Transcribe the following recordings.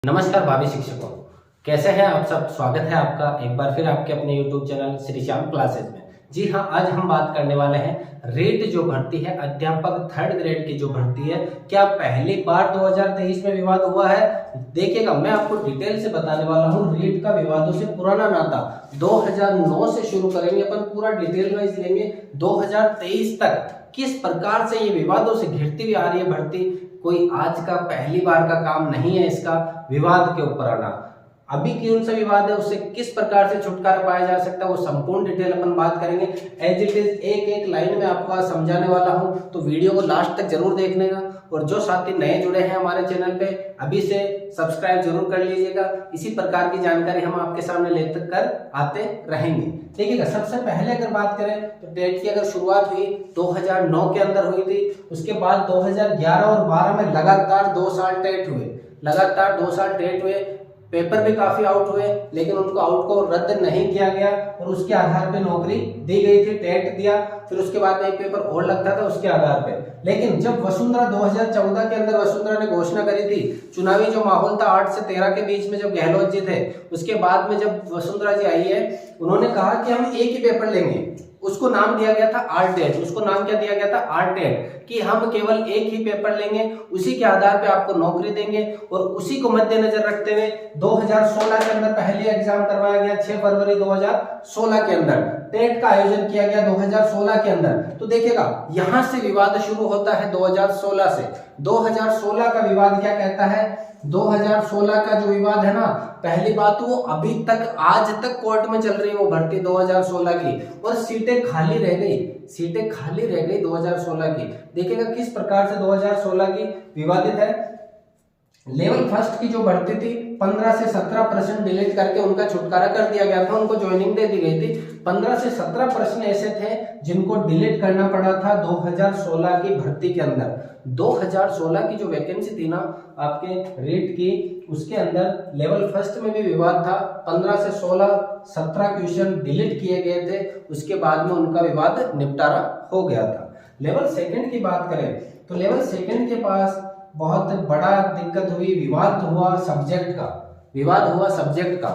नमस्कार भावी शिक्षकों, कैसे हैं आप सब। स्वागत है आपका एक बार फिर आपके अपने YouTube channel Shri Shyam classes में। जी हाँ, आज हम बात करने वाले हैं रेट जो भर्ती है अध्यापक थर्ड ग्रेड की जो भर्ती है, क्या पहली बार 2023 में विवाद हुआ है। देखिएगा, मैं आपको डिटेल से बताने वाला हूँ। रेट का विवादों से पुराना नाता 2009 से शुरू करेंगे अपन, पूरा डिटेल वाइज लेंगे 2023 तक किस प्रकार से ये विवादों से घिरती हुई आ रही है भर्ती। कोई आज का पहली बार का काम नहीं है इसका विवाद के ऊपर आना। अभी कौन सा विवाद है, उससे किस प्रकार से छुटकारा पाया जा सकता है, वो संपूर्ण डिटेल अपन बात करेंगे। एज इट इज एक एक लाइन में आपको आज समझाने वाला हूं, तो वीडियो को लास्ट तक जरूर देखने का। और जो साथी नए जुड़े हैं हमारे चैनल पे, अभी से सब्सक्राइब जरूर कर लीजिएगा। इसी प्रकार की जानकारी हम आपके सामने लेकर कर आते रहेंगे। देखिएगा, सबसे पहले अगर बात करें तो डेट की अगर शुरुआत हुई 2009 के अंदर हुई थी। उसके बाद 2011 और 12 में लगातार 2 साल टेट हुए, लगातार 2 साल टेट हुए। पेपर भी काफी आउट हुए, लेकिन उनको आउट को रद्द नहीं किया गया और उसके आधार पे नौकरी दी गई थी। टेट दिया, फिर उसके बाद में एक पेपर और लगता था उसके आधार पे। लेकिन जब वसुंधरा 2014 के अंदर वसुंधरा ने घोषणा करी थी, चुनावी जो माहौल था 8 से 13 के बीच में जब गहलोत जी थे, उसके बाद में जब वसुंधरा जी आई है, उन्होंने कहा कि हम एक ही पेपर लेंगे। उसको नाम दिया गया था आरटेट। उसको नाम क्या दिया गया था? आरटेट, कि हम केवल एक ही पेपर लेंगे, उसी के आधार पे आपको नौकरी देंगे। और उसी को मद्देनजर रखते हुए 2016 के अंदर पहले एग्जाम करवाया गया। 6 फरवरी 2016 के अंदर टेट का आयोजन किया गया 2016 के अंदर। तो देखिएगा, यहां से विवाद शुरू होता है 2016 से। 2016 का विवाद क्या कहता है? 2016 का जो विवाद है ना, पहली बात वो अभी तक आज तक कोर्ट में चल रही है वो भर्ती 2016 की, और सीटें खाली रह गई, सीटें खाली रह गई 2016 की। देखिएगा किस प्रकार से 2016 की विवादित है। लेवल फर्स्ट की जो भर्ती थी 15 से 17% डिलीट करके उनका छुटकारा कर दिया गया था, उनको ज्वाइनिंग दे दी गई थी। 15 से 17% ऐसे थे जिनको डिलीट करना पड़ा था 2016 की भर्ती के अंदर। 2016 की जो वैकेंसी थी ना आपके रेट की, उसके अंदर लेवल फर्स्ट में भी विवाद था। 15 से 16 17 क्वेश्चन डिलीट किए गए थे, उसके बाद में उनका विवाद निपटारा हो गया था। लेवल सेकंड की बात करें तो लेवल सेकंड के पास बहुत बड़ा दिक्कत हुई, विवाद हुआ सब्जेक्ट का, विवाद हुआ सब्जेक्ट का।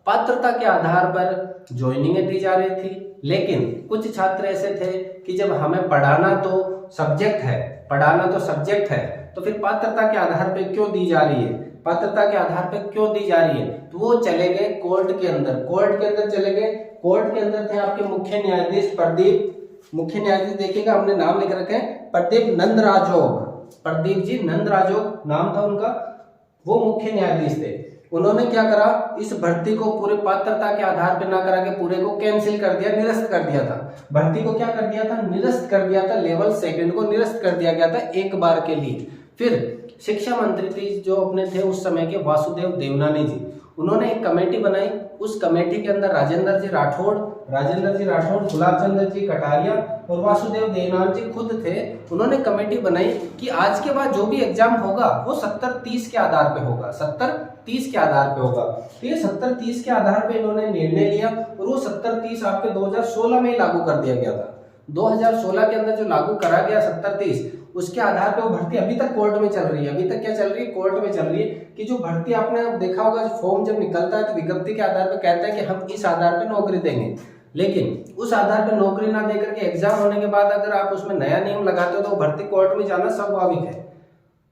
पात्रता के आधार पर ज्वाइनिंग दी जा रही थी, लेकिन कुछ छात्र ऐसे थे कि जब हमें पढ़ाना तो सब्जेक्ट है, पढ़ाना तो सब्जेक्ट है, तो फिर पात्रता के आधार पर क्यों दी जा रही है, पात्रता के आधार पर क्यों दी जा रही है? तो वो चले गए कोर्ट के अंदर, कोर्ट के अंदर चले गए। कोर्ट के अंदर थे आपके मुख्य न्यायाधीश प्रदीप, मुख्य न्यायाधीश देखिएगा हमने नाम लिख रखे हैं, प्रदीप नंदराजोग, प्रदीप जी नंदराजोग नाम था उनका, वो मुख्य न्यायाधीश थे। उन्होंने क्या करा, इस भर्ती को पूरे पात्रता के आधार पर ना करा के पूरे को कैंसिल कर दिया, निरस्त कर दिया था। भर्ती को क्या कर दिया था? निरस्त कर दिया था। लेवल सेकंड को निरस्त कर दिया गया था एक बार के लिए। फिर शिक्षा मंत्री थी जो अपने थे उस समय के वासुदेव देवनानी जी, उन्होंने एक कमेटी बनाई। उस कमेटी के अंदर राजेंद्र जी राठौड़, गुलाब चंद्र जी कटारिया और वासुदेव देवनानी जी खुद थे। उन्होंने कमेटी बनाई कि आज के बाद जो भी एग्जाम होगा वो 70-30 के आधार पे होगा, 70-30 के आधार पे होगा। तो ये 70-30 के आधार पे इन्होंने निर्णय लिया और वो 70-30 आपके 2016 में ही लागू कर दिया गया था। 2016 के अंदर जो लागू करा गया 70-30, उसके आधार पे वो भर्ती अभी तक कोर्ट में चल रही है। अभी तक क्या चल रही है? कोर्ट में चल रही है कि जो भर्ती आपने देखा होगा, फॉर्म जब निकलता है तो विज्ञप्ति के आधार पे कहता है कि हम इस आधार पे नौकरी देंगे, लेकिन उस आधार पे नौकरी ना देकर के एग्जाम होने के बाद अगर आप उसमें नया नियम लगाते हो तो भर्ती कोर्ट में जाना स्वाभाविक है।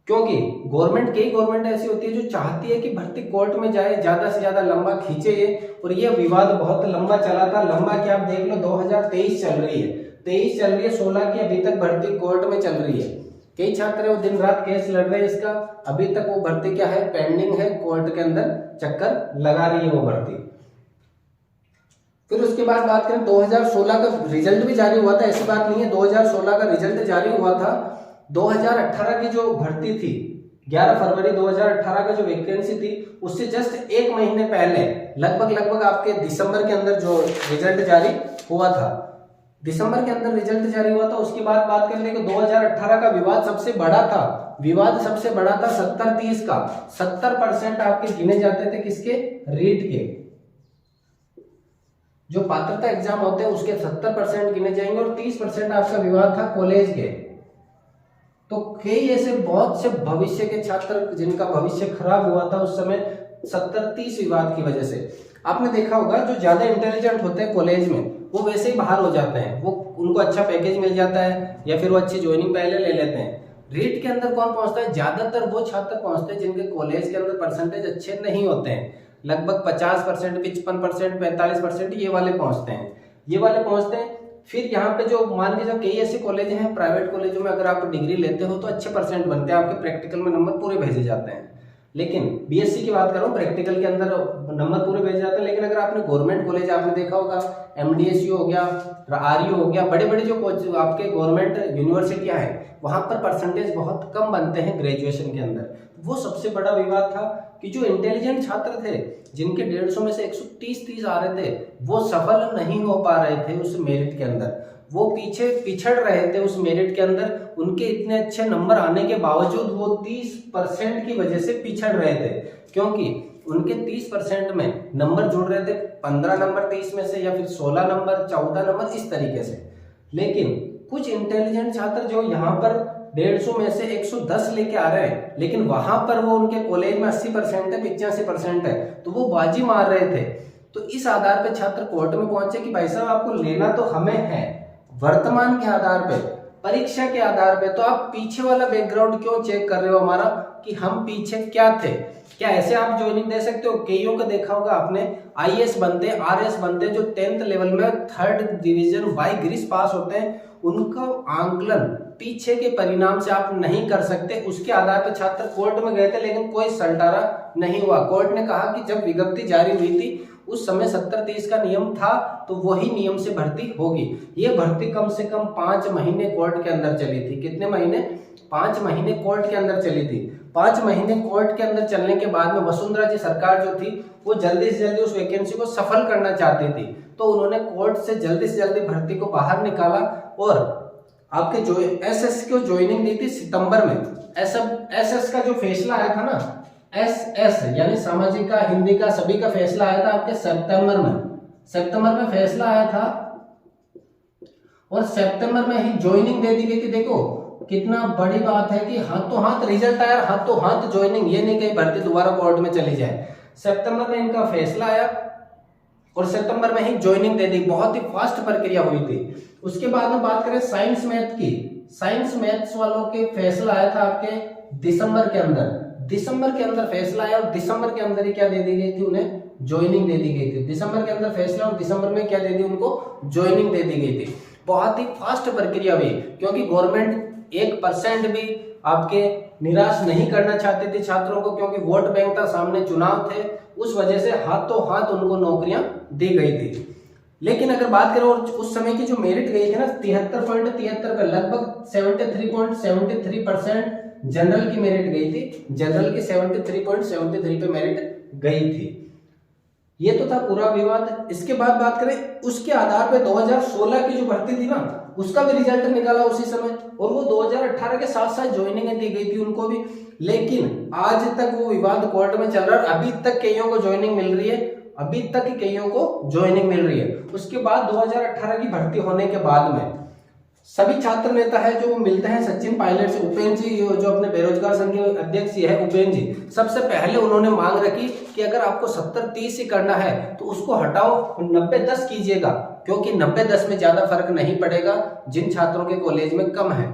क्योंकि गवर्नमेंट, कई गवर्नमेंट ऐसी होती है जो चाहती है कि भर्ती कोर्ट में जाए, ज्यादा से ज्यादा लंबा खींचे ये, और ये विवाद बहुत लंबा चला था। लंबा क्या, आप देख लो 2023 चल रही है, 23 चल रही है, 16 की अभी तक भर्ती कोर्ट में चल रही है। कई छात्र वो दिन रात केस लड़ रहे हैं इसका, अभी तक वो भर्ती क्या है, पेंडिंग है, कोर्ट के अंदर चक्कर लगा रही है वो भर्ती। फिर उसके बाद बात करें 2016 का रिजल्ट भी जारी हुआ था, ऐसी बात नहीं है, 2016 का रिजल्ट जारी हुआ था। 2018 की जो भर्ती थी, 11 फरवरी 2018 का जो वैकेंसी थी, उससे जस्ट एक महीने पहले लगभग आपके दिसंबर के अंदर जो रिजल्ट जारी हुआ था, दिसंबर के अंदर रिजल्ट जारी हुआ था। उसके बाद बात कर ले कि 2018 का विवाद सबसे बड़ा था, विवाद सबसे बड़ा था 70-30 का। 70% आपके गिने जाते थे किसके? रीट के, जो पात्रता एग्जाम होते हैं उसके 70% गिने जाएंगे, और 30% आपका विवाद था कॉलेज के। तो कई ऐसे बहुत से भविष्य के छात्र जिनका भविष्य खराब हुआ था उस समय 70-30 विवाद की वजह से। आपने देखा होगा जो ज्यादा इंटेलिजेंट होते हैं कॉलेज में वो वैसे ही बाहर हो जाते हैं, वो उनको अच्छा पैकेज मिल जाता है या फिर वो अच्छी ज्वाइनिंग पहले ले लेते हैं। रीट के अंदर कौन पहुंचता है? ज्यादातर वो छात्र पहुंचते हैं जिनके कॉलेज के अंदर परसेंटेज अच्छे नहीं होते हैं। लगभग 50%, 55%, 45% ये वाले पहुंचते हैं, ये वाले पहुंचते हैं। फिर यहाँ पे जो मान लीजिए कई ऐसे कॉलेज हैं, प्राइवेट कॉलेजों में अगर आप डिग्री लेते हो तो अच्छे परसेंट बनते हैं, आपके प्रैक्टिकल में नंबर पूरे भेजे जाते हैं। लेकिन बीएससी की बात कर रहा हूँ, प्रैक्टिकल के अंदर नंबर पूरे भेजे जाते हैं। लेकिन अगर आपने गवर्नमेंट कॉलेज आपने देखा होगा, एमडीएसयू हो गया, आरयू हो गया, बड़े बड़े जो आपके गवर्नमेंट यूनिवर्सिटियां हैं वहां पर परसेंटेज बहुत कम बनते हैं ग्रेजुएशन के अंदर। वो सबसे बड़ा विवाद था कि जो इंटेलिजेंट छात्र थे जिनके 150 में से 130 आ रहे थे वो सफल नहीं हो पा रहे थे उस मेरिट के अंदर, वो पीछे पिछड़ रहे थे उस मेरिट के अंदर। उनके इतने अच्छे नंबर आने के बावजूद वो 30% की वजह से पिछड़ रहे थे, क्योंकि उनके 30% में नंबर जुड़ रहे थे 15 नंबर 30 में से, या फिर 16 नंबर, 14 नंबर, इस तरीके से। लेकिन कुछ इंटेलिजेंट छात्र जो यहाँ पर 150 में से 110 लेके आ रहे हैं, लेकिन वहां पर वो उनके कॉलेज में 80% है, 85% है, तो वो बाजी मार रहे थे। तो इस आधार पे छात्र कोर्ट में पहुंचे कि भाई साहब आपको लेना तो हमें है वर्तमान के आधार पे, परीक्षा के आधार पे, तो आप पीछे वाला बैकग्राउंड क्यों चेक कर रहे हो हमारा कि हम पीछे क्या थे? क्या ऐसे आप ज्वाइनिंग दे सकते हो? कईयों को देखा होगा आपने, आईएएस बनते, आरएस बनते, जो 10th लेवल में 3rd डिवीजन बाई ग्रीस पास होते हैं, उनका आंकलन पीछे के परिणाम से आप नहीं कर सकते। उसके आधार पर छात्र कोर्ट में गए थे, लेकिन कोई सलटारा नहीं हुआ। कोर्ट ने कहा कि जब विज्ञप्ति जारी हुई थी उस समय 70-30 का नियम था, तो वही नियम से भर्ती होगी। ये भर्ती कम से कम 5 महीने कोर्ट के अंदर चली थी। कितने महीने? 5 महीने कोर्ट के अंदर चली थी। 5 महीने कोर्ट के अंदर चलने के बाद में वसुंधरा जी सरकार जो थी वो जल्दी से जल्दी उस वैकेंसी को सफल करना चाहती थी, तो उन्होंने कोर्ट से जल्दी भर्ती को बाहर निकाला और आपके जो एसएस को ज्वाइनिंग दी थी सितंबर में। एसएस का जो फैसला आया था ना, एसएस यानी सामाजिक का, हिंदी का, सभी का फैसला आया था आपके सितंबर में फैसला आया था, और सितंबर में ही ज्वाइनिंग दे दी गई थी। देखो कितना बड़ी बात है कि हाथों हाथ रिजल्ट आया, हाथों हाथ ज्वाइनिंग, ये नहीं कहीं भर्ती दोबारा कोर्ट में चली जाए। सितंबर में इनका फैसला आया और सितंबर में ही ज्वाइनिंग दे दी। बहुत ही फास्ट प्रक्रिया हुई थी। उसके बाद में बात करें साइंस मैथ की, साइंस मैथ्स वालों के फैसला आया था आपके दिसंबर के अंदर फैसला आया, और दिसंबर के अंदर ही क्या दे दी गई थी? उन्हें ज्वाइनिंग दे दी गई थी। दिसंबर के अंदर फैसला और दिसंबर में क्या दे दी? उनको ज्वाइनिंग दे दी गई थी। बहुत ही फास्ट प्रक्रिया हुई, क्योंकि गवर्नमेंट 1% भी आपके निराश नहीं करना चाहते थे छात्रों को, क्योंकि वोट बैंक था, सामने चुनाव थे, उस वजह से हाथों हाथ उनको नौकरियां दी गई थी। लेकिन अगर बात करें और उस समय की जो मेरिट गई थी ना 73.73 का, लगभग 73.73% जनरल की मेरिट गई थी। जनरल की 73.73 पे मेरिट गई थी। ये तो था पूरा विवाद। इसके बाद बात करें उसके आधार पे 2016 की जो भर्ती थी ना उसका भी रिजल्ट निकाला उसी समय, और वो 2018 के साथ साथ ज्वाइनिंग दी गई थी उनको भी। लेकिन आज तक वो विवाद कोर्ट में चल रहा है, अभी तक कईयों को ज्वाइनिंग मिल रही है, अभी तक कईयों को ज्वाइनिंग मिल रही है। उसके बाद 2018 की भर्ती होने के बाद में सभी छात्र नेता है जो मिलते हैं सचिन पायलट से, उपेंद्र जी जो अपने बेरोजगार संघ के अध्यक्ष है उपेंद्र जी, सबसे पहले उन्होंने मांग रखी कि अगर आपको 70-30 ही करना है तो उसको हटाओ, 90-10 कीजिएगा, क्योंकि 90-10 में ज्यादा फर्क नहीं पड़ेगा। जिन छात्रों के कॉलेज में कम है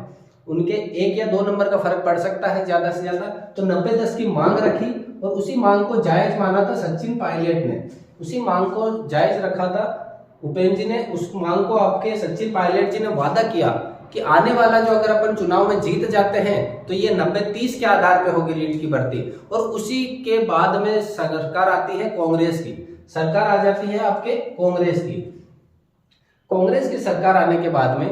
उनके 1 या 2 नंबर का फर्क पड़ सकता है ज्यादा से ज्यादा, तो 90-10 की मांग रखी, और उसी मांग को जायज माना था सचिन पायलट ने, उसी मांग को जायज रखा था उपेंद्र जी ने। उस मांग को आपके सचिन पायलट जी ने वादा किया कि आने वाला जो अगर अपन चुनाव में जीत जाते हैं तो ये 90-30 के आधार पे होगी रीट की भर्ती। और उसी के बाद में सरकार आती है कांग्रेस की, सरकार आ जाती है आपके कांग्रेस की। कांग्रेस की सरकार आने के बाद में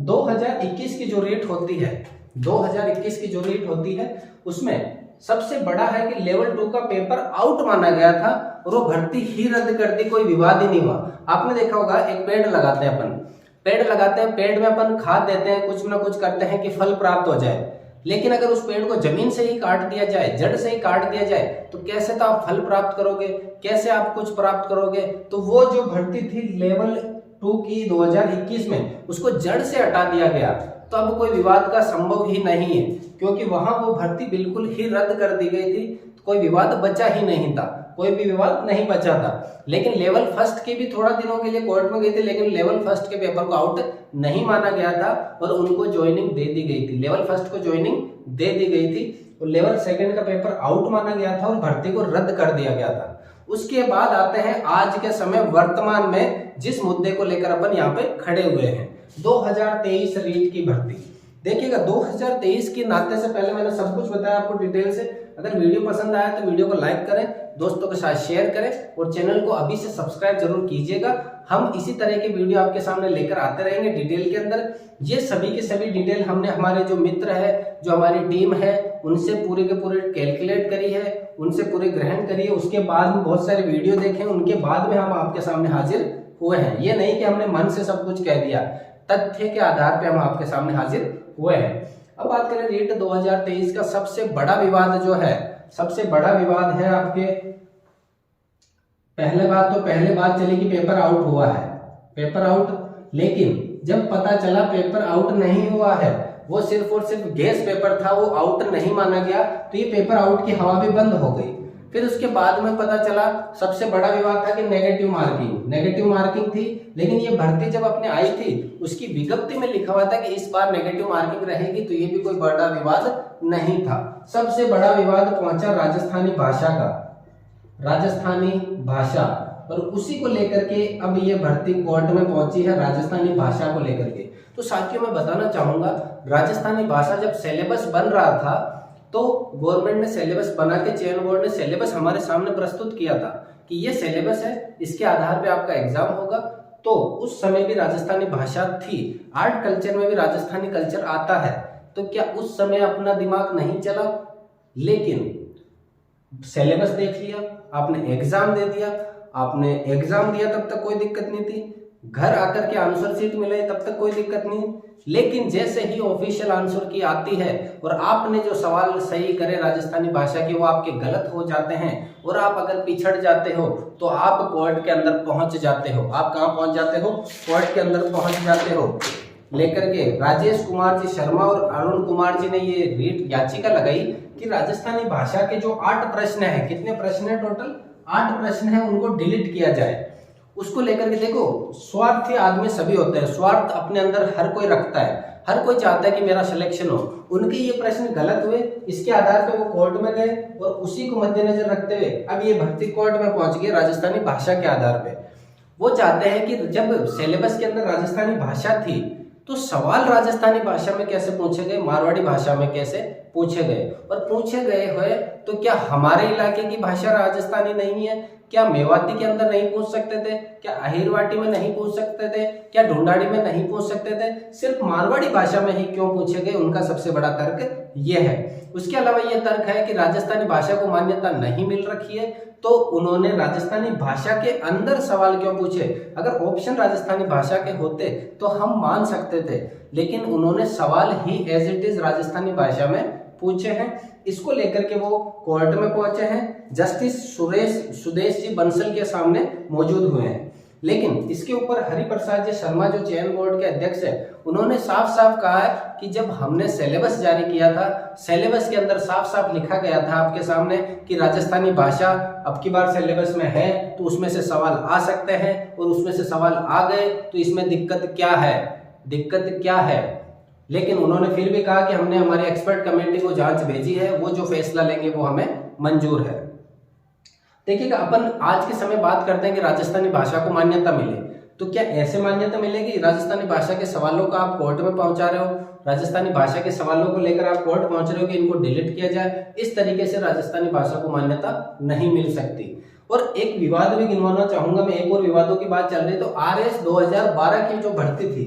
2021 की जो रेट होती है, 2021 की जो रेट होती है उसमें सबसे बड़ा है कि लेवल 2 का पेपर आउट माना गया था और वो भर्ती ही रद्द कर दी, कोई विवाद ही नहीं हुआ। आपने देखा होगा एक पेड़ लगाते हैं अपन, पेड़ लगाते हैं, पेड़ में अपन खाद देते हैं, कुछ ना कुछ करते हैं कि फल प्राप्त हो जाए, लेकिन अगर उस पेड़ को जमीन से ही काट दिया जाए, जड़ से ही काट दिया जाए, तो कैसे तो आप फल प्राप्त करोगे, कैसे आप कुछ प्राप्त करोगे। तो वो जो भर्ती थी लेवल 2 की 2021 में, उसको जड़ से हटा दिया गया। तो अब कोई विवाद का संभव ही नहीं है, क्योंकि वहां वो भर्ती बिल्कुल ही रद्द कर दी गई थी। कोई विवाद बचा ही नहीं था, कोई भी विवाद नहीं बचा था। लेकिन लेवल फर्स्ट के भी थोड़ा दिनों के लिए कोर्ट में गई थी, लेकिन लेवल फर्स्ट के पेपर को आउट नहीं माना गया था और उनको ज्वाइनिंग दे दी गई थी। लेवल फर्स्ट को ज्वाइनिंग दे दी गई थी और लेवल सेकंड का पेपर आउट माना गया था और भर्ती को रद्द कर दिया गया था। उसके बाद आते हैं आज के समय वर्तमान में जिस मुद्दे को लेकर अपन यहाँ पे खड़े हुए हैं, 2023 रीट की भर्ती। देखिएगा 2023 के नाते से पहले मैंने सब कुछ बताया आपको डिटेल से। अगर वीडियो पसंद आया तो वीडियो को लाइक करें, दोस्तों के साथ शेयर करें और चैनल को अभी से सब्सक्राइब जरूर कीजिएगा। हम इसी तरह के वीडियो आपके सामने लेकर आते रहेंगे डिटेल के अंदर। ये सभी के सभी डिटेल हमने हमारे जो मित्र है, जो हमारी टीम है, उनसे पूरे के पूरे कैलकुलेट करी है, उनसे पूरे ग्रहण करी है। उसके बाद में बहुत सारे वीडियो देखे, उनके बाद में हम आपके सामने हाजिर हुए हैं। ये नहीं कि हमने मन से सब कुछ कह दिया, तथ्य के आधार पे हम आपके सामने हाजिर हुए हैं। अब बात करें रीट 2023 का सबसे बड़ा विवाद जो है, सबसे बड़ा विवाद है आपके पहले बात चली कि पेपर आउट हुआ है, पेपर आउट। लेकिन जब पता चला पेपर आउट नहीं हुआ है, वो सिर्फ और सिर्फ गेस पेपर था, वो आउट नहीं माना गया, तो ये पेपर आउट की हवा भी बंद हो गई। फिर उसके बाद में पता चला सबसे बड़ा विवाद था कि नेगेटिव मार्किंग थी। लेकिन ये भर्ती जब अपने आई थी, उसकी विज्ञप्ति में लिखा हुआ था कि इस बार नेगेटिव मार्किंग रहेगी, तो ये भी कोई बड़ा विवाद नहीं था। सबसे बड़ा विवाद पहुंचा राजस्थानी भाषा का, राजस्थानी भाषा, और उसी को लेकर के अब ये भर्ती कोर्ट में पहुंची है, राजस्थानी भाषा को लेकर के। तो साथियों मैं बताना चाहूंगा, राजस्थानी भाषा जब सिलेबस बन रहा था तो गवर्नमेंट ने सिलेबस बना के, चयन बोर्ड ने सिलेबस हमारे सामने प्रस्तुत किया था कि ये सिलेबस है, इसके आधार पे आपका एग्जाम होगा। तो उस समय भी राजस्थानी भाषा थी, आर्ट कल्चर में भी राजस्थानी कल्चर आता है, तो क्या उस समय अपना दिमाग नहीं चला? लेकिन सिलेबस देख लिया, आपने एग्जाम दे दिया, आपने एग्जाम दिया तब तक कोई दिक्कत नहीं थी, घर आकर के आंसर शीट मिले तब तक कोई दिक्कत नहीं। लेकिन जैसे ही ऑफिशियल आंसर की आती है और आपने जो सवाल सही करे राजस्थानी भाषा के, वो आपके गलत हो जाते हैं और आप अगर पिछड़ जाते हो तो आप कोर्ट के अंदर पहुंच जाते हो। आप कहां पहुंच जाते हो? कोर्ट के अंदर पहुंच जाते हो। लेकर के राजेश कुमार जी शर्मा और अरुण कुमार जी ने ये रीट याचिका लगाई कि राजस्थानी भाषा के जो 8 प्रश्न है, कितने प्रश्न है टोटल? 8 प्रश्न है, उनको डिलीट किया जाए। उसको लेकर के देखो, स्वार्थी आदमी सभी होते हैं, स्वार्थ अपने अंदर हर कोई रखता है, हर कोई चाहता है कि मेरा सिलेक्शन हो। उनके ये प्रश्न गलत हुए, इसके आधार पे वो कोर्ट में गए और उसी को मद्देनजर रखते हुए अब ये भर्ती कोर्ट में पहुंच गई राजस्थानी भाषा के आधार पे। वो चाहते हैं कि जब सिलेबस के अंदर राजस्थानी भाषा थी तो सवाल राजस्थानी भाषा में कैसे पूछे गए, मारवाड़ी भाषा में कैसे पूछे गए, और पूछे गए हुए तो क्या हमारे इलाके की भाषा राजस्थानी नहीं है? क्या मेवाती के अंदर नहीं पूछ सकते थे? क्या अहिरवाटी में नहीं पूछ सकते थे? क्या ढूंढाड़ी में नहीं पूछ सकते थे? सिर्फ मारवाड़ी भाषा में ही क्यों पूछे गए? उनका सबसे बड़ा तर्क ये है। उसके अलावा ये तर्क है कि राजस्थानी भाषा को मान्यता नहीं मिल रखी है, तो उन्होंने राजस्थानी भाषा के अंदर सवाल क्यों पूछे? अगर ऑप्शन राजस्थानी भाषा के होते तो हम मान सकते थे, लेकिन उन्होंने सवाल ही एज इट इज राजस्थानी भाषा में पूछे हैं। इसको लेकर के वो कोर्ट में पहुंचे हैं, जस्टिस सुदेश जी बंसल के सामने मौजूद हुए हैं। लेकिन इसके ऊपर हरिप्रसाद जी शर्मा जो चयन बोर्ड के अध्यक्ष है, उन्होंने साफ साफ कहा है कि जब हमने सिलेबस जारी किया था, सिलेबस के अंदर साफ साफ लिखा गया था आपके सामने कि राजस्थानी भाषा अब की बार सिलेबस में है, तो उसमें से सवाल आ सकते हैं, और उसमें से सवाल आ गए तो इसमें दिक्कत क्या है, दिक्कत क्या है। लेकिन उन्होंने फिर भी कहा कि हमने हमारी एक्सपर्ट कमेटी को जांच भेजी है, वो जो फैसला लेंगे वो हमें मंजूर है। देखिएगा, अपन आज के समय बात करते हैं कि राजस्थानी भाषा को मान्यता मिले, तो क्या ऐसे मान्यता मिलेगी? राजस्थानी भाषा के सवालों का आप कोर्ट में पहुंचा रहे हो, राजस्थानी भाषा के सवालों को लेकर आप कोर्ट पहुंच रहे हो कि इनको डिलीट किया जाए, इस तरीके से राजस्थानी भाषा को मान्यता नहीं मिल सकती। और एक विवाद भी गिनवाना चाहूंगा मैं, एक और विवादों की बात चल रही है। तो RS 2012 की जो भर्ती थी,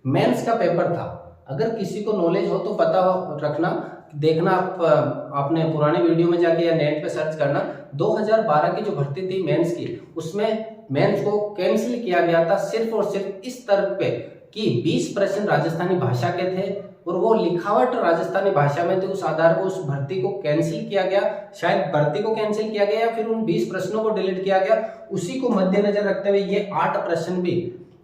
मेंस का पेपर था। अगर किसी को नॉलेज हो तो पता रखना, देखना आपने पुराने वीडियो में जाके या नेट पे सर्च करना। 2012 की जो भर्ती थी मेंस की, उसमें मेंस को कैंसिल किया गया था सिर्फ और सिर्फ इस तर्क पे कि 20 प्रश्न राजस्थानी भाषा के थे और वो लिखावट राजस्थानी भाषा में थी। उस आधार पर उस भर्ती को कैंसिल किया गया, शायद भर्ती को कैंसिल किया गया या फिर उन 20 प्रश्नों को डिलीट किया गया। उसी को मद्देनजर रखते हुए ये 8 प्रश्न भी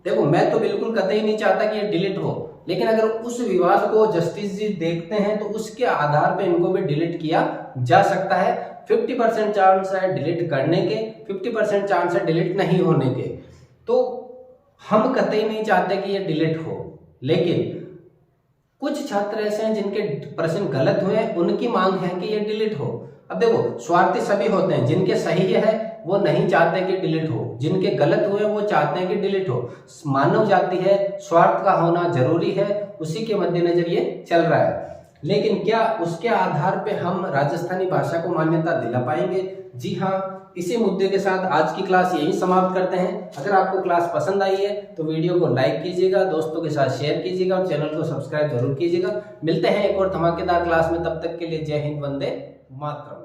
देखो मैं तो बिल्कुल कतई नहीं चाहता कि ये डिलीट हो, लेकिन अगर उस विवाद को जस्टिस जी देखते हैं तो उसके आधार पे इनको भी डिलीट किया जा सकता है। 50% चांस है डिलीट करने के, 50% चांस है डिलीट नहीं होने के। तो हम कतई नहीं चाहते कि ये डिलीट हो, लेकिन कुछ छात्र ऐसे हैं जिनके प्रश्न गलत हुए, उनकी मांग है कि ये डिलीट हो। अब देखो स्वार्थी सभी होते हैं, जिनके सही है वो नहीं चाहते कि डिलीट हो, जिनके गलत हुए वो चाहते हैं कि डिलीट हो। मानव जाति है, स्वार्थ का होना जरूरी है, उसी के मद्देनजर ये चल रहा है। लेकिन क्या उसके आधार पे हम राजस्थानी भाषा को मान्यता दिला पाएंगे? जी हाँ। इसी मुद्दे के साथ आज की क्लास यही समाप्त करते हैं। अगर आपको क्लास पसंद आई है तो वीडियो को लाइक कीजिएगा, दोस्तों के साथ शेयर कीजिएगा और चैनल को सब्सक्राइब जरूर कीजिएगा। मिलते हैं एक और धमाकेदार क्लास में, तब तक के लिए जय हिंद, वंदे मातरम।